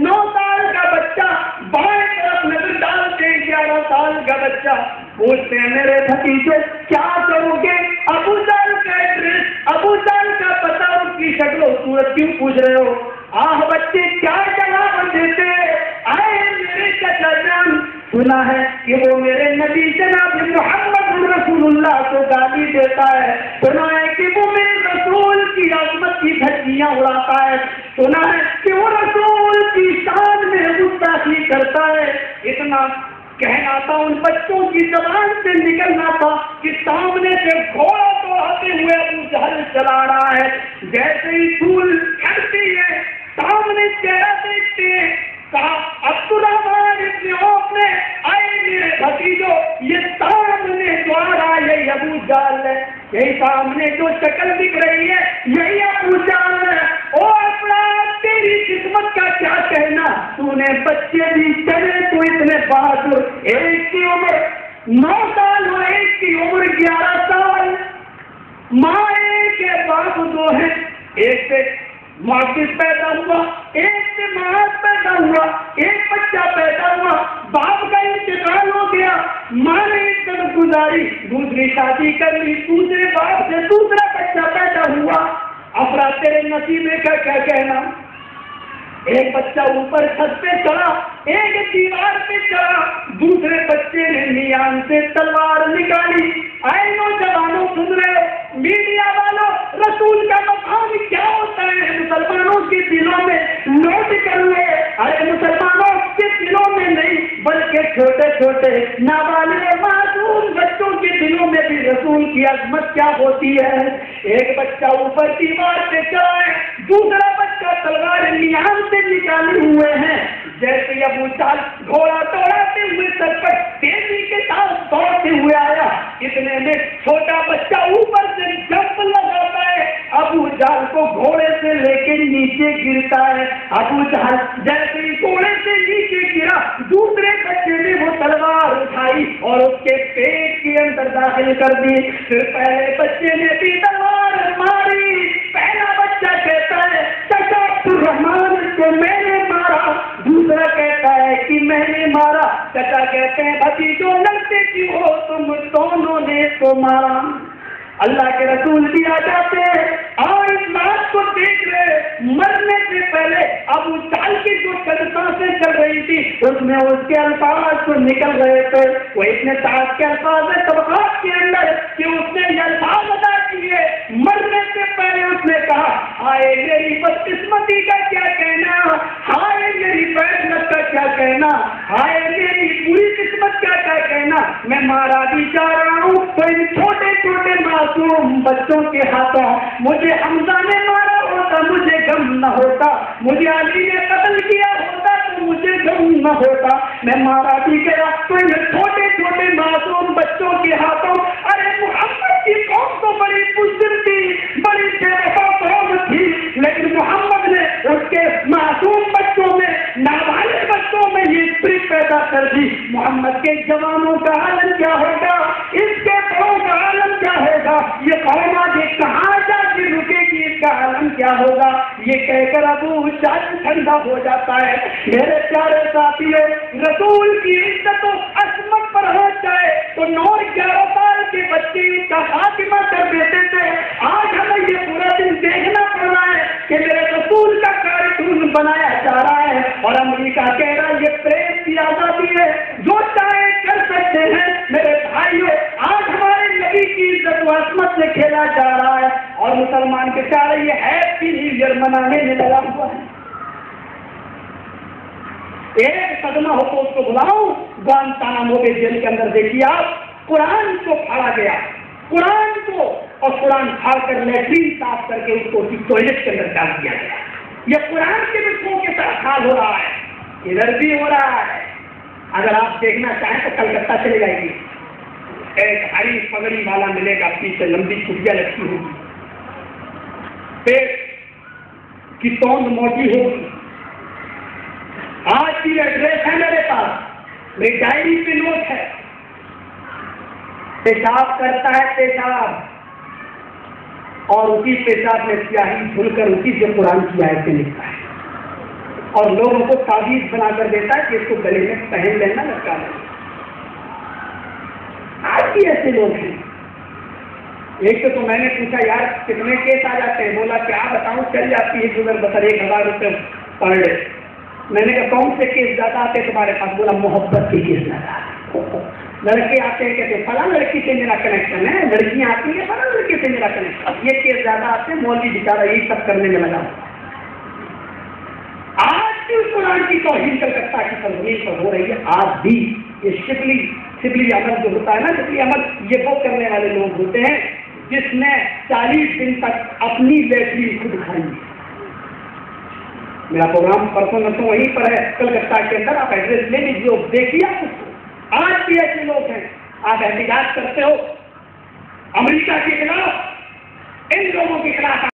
9 سال کا بچہ، بائیں طرف نظر ڈالتے 11 سال کا بچہ. پوچھتے ہیں میرے بھتیجے کیا کرو گے؟ ابو جہل کا ایڈریس، ابو جہل کا پتہ، اس کی شکل و صورت کیوں پوچھ رہے ہو؟ بچے کیا جواب دیتے؟ آئے میرے چچا جان، سنا ہے کہ وہ میرے نبی جناب محمد رسول اللہ کو گالی دیتا ہے، سنا ہے کہ وہ میرے رسول کی عظمت کی دھجیاں اڑاتا ہے، سنا ہے کہ وہ رسول کی شان میں گستاخی کرتا ہے. اتنا کہنا تھا، ان بچوں کی زبان سے نکلنا تھا کہ سامنے سے گھوڑا دوڑاتے ہوئے ابو جہل چلا رہا ہے. جیسے ہی دھول کھڑتی ہے، سامنے چہرہ دیکھتے ہیں، کہا عبدالرحمن ابن عوف نے، آئے میرے بھتیجو، یہ سامنے جو آ رہا ہے یہی ابو جہل ہے، یہی سامنے جو شکل دکھ رہی ہے یہی ابو جہل ہے. او افراد، تیری قسمت کا کیا کہنا، تو نے بچے بھی چلے تو اتنے بہادر، ایک کی عمر 9 سال اور ایک کی عمر 11 سال، ماں ایک ہے باپ 2 ہے، ایک سے محافظ پیدا ہوا، ایک سے محاذ پیدا ہوا، ایک بچہ پیدا ہوا، باپ کا انتقال ہو گیا، ماں نے عزت گزاری، دوسری شادی کر لی، دوسرے باپ سے دوسرا بچہ پیدا ہوا. افراد تیرے نصیبے کا کیا کہنا؟ ایک بچہ اوپر چھت پہ چڑھا، ایک دیوار پہ چڑھا، دوسرے بچے نے میان سے تلوار نکالی. آئے نوجوانوں سن رہے ہو، میڈیا والوں، رسول کا مقام کیا ہوتا ہے مسلمانوں کے دلوں میں نوٹ کر لے. ارے مسلمانوں کے دلوں میں نہیں بلکہ چھوٹے چھوٹے نابالغ معصوم بچوں کے دلوں میں بھی رسول کی عظمت کیا ہوتی ہے. ایک بچہ اوپر دیوار پہ چڑھا ہے، دوسرا بچہ تلوار میان سے نکالے ہوئے ہیں. جیسے ابو جہل گھوڑا دوڑاتے ہوئے سر پر تیزی کے ساتھ دوڑتے ہوئے آیا، اتنے میں چھوٹا بچہ اوپر سے جمپ لگاتا ہے، ابو جہل کو گھوڑے سے لے کے نیچے گرتا ہے. ابو جہل جیسے ہی گھوڑے سے نیچے گرا، دوسرے بچے نے وہ تلوار اٹھائی اور اس کے پیٹ کے اندر داخل کر دی. پھر پہلے بچے نے بھی تلوار ماری. پہلا بچہ کہتا ہے چچا عبدالرحمن کو میں نے مارا، دوسرا کہتا ہے کہ میں نے مارا. چچا کہتے ہیں بھتیجو لڑتے کیوں ہو، تم دونوں نے کو مارا. اللہ کے رسول بھی آ جاتے ہیں اور اس بات کو دیکھ رہے، مرنے سے پہلے ابو جہل کی جو سانسیں چل رہی تھی اس میں اس کے الفاظ تو نکل رہے تھے، وہ اتنے ساتھ کے الفاظ ہیں طبقات کے اندر کہ اس نے یہ الفاظ ادا کیے. مرنے سے پہلے اس نے کہا ہائے میری بدقسمتی کا کیا کہنا، ہائے میری فیصلت کا کیا کہنا، ہائے میری بری قسمت کا کیا کہنا. میں مارا بھی جا رہا ہوں تو ان چھوٹے چھوٹے معصوم بچوں کے ہاتھوں. مجھے حمزہ نے مارا ہوتا مجھے غم نہ ہوتا، مجھے علی نے قتل کیا ہوتا تو مجھے غم نہ ہوتا. میں مارا بھی گیا تو ان چھوٹے چھوٹے معصوم بچوں کے ہاتھوں. ارے محمد کی قوم تو بڑی بزدل تھی، بڑی بے وفا قوم تھی، لیکن محمد نے اس کے معصوم بچوں میں، نابالغ بچوں میں یہ فکر پیدا کر دی. محمد کے جوانوں کا عالم کیا ہوگا، اس کے بڑوں کا عالم کیا ہوگا، یہ قوم آگے کہاں جا کے رکے گی، اس کا عالم کیا ہوگا. یہ کہہ کر ابو جہل ٹھنڈا ہو جاتا ہے. میرے پیارے ساتھیوں، رسول کی عزت و عظمت پر ہو جائے تو 9-11 سال کے بچے کا خاتمہ کر دیتے تھے. آج ہمیں یہ پورا دن دیکھنا پڑ رہا ہے کہ میرے رسول کا کارٹون بنایا جا رہا ہے اور امریکہ کہہ رہا ہے یہ پریس کی آزادی ہے، جو چاہے کر سکتے ہیں. میرے بھائیوں، آج ہمارے نبی کی عزت و عظمت سے کھیلا جا رہا ہے اور مسلمان کے چارے یہ ہیپی نیو ایئر منانے میں لگا ہوا ہے. ایک قدمہ ہو تو اس کو بلاؤ، گوانتانامو کے جیل کے اندر دیکھیے آپ، قرآن کو پھاڑا گیا، قرآن کو، اور قرآن پھاڑ کر لیٹرین صاف کر کے اس کو ٹوائلٹ کے اندر ڈال دیا گیا. یہ قرآن کے بچوں کے ساتھ حال ہو رہا ہے، ادھر بھی ہو رہا ہے. اگر آپ دیکھنا چاہیں تو کلکتہ چلے جائے گی، ایک ہری پگڑی والا ملے گا، پیچھے لمبی چھٹیاں لگتی ہوگی، پیٹ کی توند موٹی ہوگی. آج کی ایڈریس ہے میرے پاس، میری ڈائری پہ نوٹ ہے. پیشاب کرتا ہے، پیشاب اور اسی پیشاب میں سیاہی دھل کر اسی سے قرآن کی آیتیں لکھتا ہے اور لوگوں کو تعویذ بنا کر دیتا ہے کہ اس کو گلے میں پہن لینا لگتا ہے. آج بھی ایسے لوگ ہیں. ایک تو میں نے پوچھا یار کتنے کیس آ جاتے ہیں؟ بولا کیا بتاؤں چل جاتی ہے گزر بسر 1000 روپے پر ڈے. میں نے کہا کون سے کیس زیادہ آتے ہیں تمہارے پاس؟ بولا محبت کے کیس زیادہ آتے. لڑکے آتے ہیں کہتے فلاں لڑکی سے میرا کنیکشن ہے, لڑکیاں آتی ہیں فلاں لڑکے سے میرا کنیکشن. یہ کیس زیادہ آتے ہیں. مولوی بیچارہ یہی سب کرنے میں لگا. آج بھی قرآن کی توہین کلکتہ کی سرزمین پر ہو رہی ہے. آج بھی یہ شبلی عمل جو ہوتا ہے نا, شبلی عمل یہ وہ کرنے والے لوگ ہوتے ہیں جس نے 40 دن تک اپنی لیٹرین خود کھائی. میرا پروگرام پرسوں نسوں وہیں پر ہے کلکتہ کے اندر. آپ ایڈریس لے لیجیے, دیکھیے آپ اس کو. آج بھی ایسے لوگ ہیں. آپ احتجاج کرتے ہو امریکہ کے خلاف, ان لوگوں کے خلاف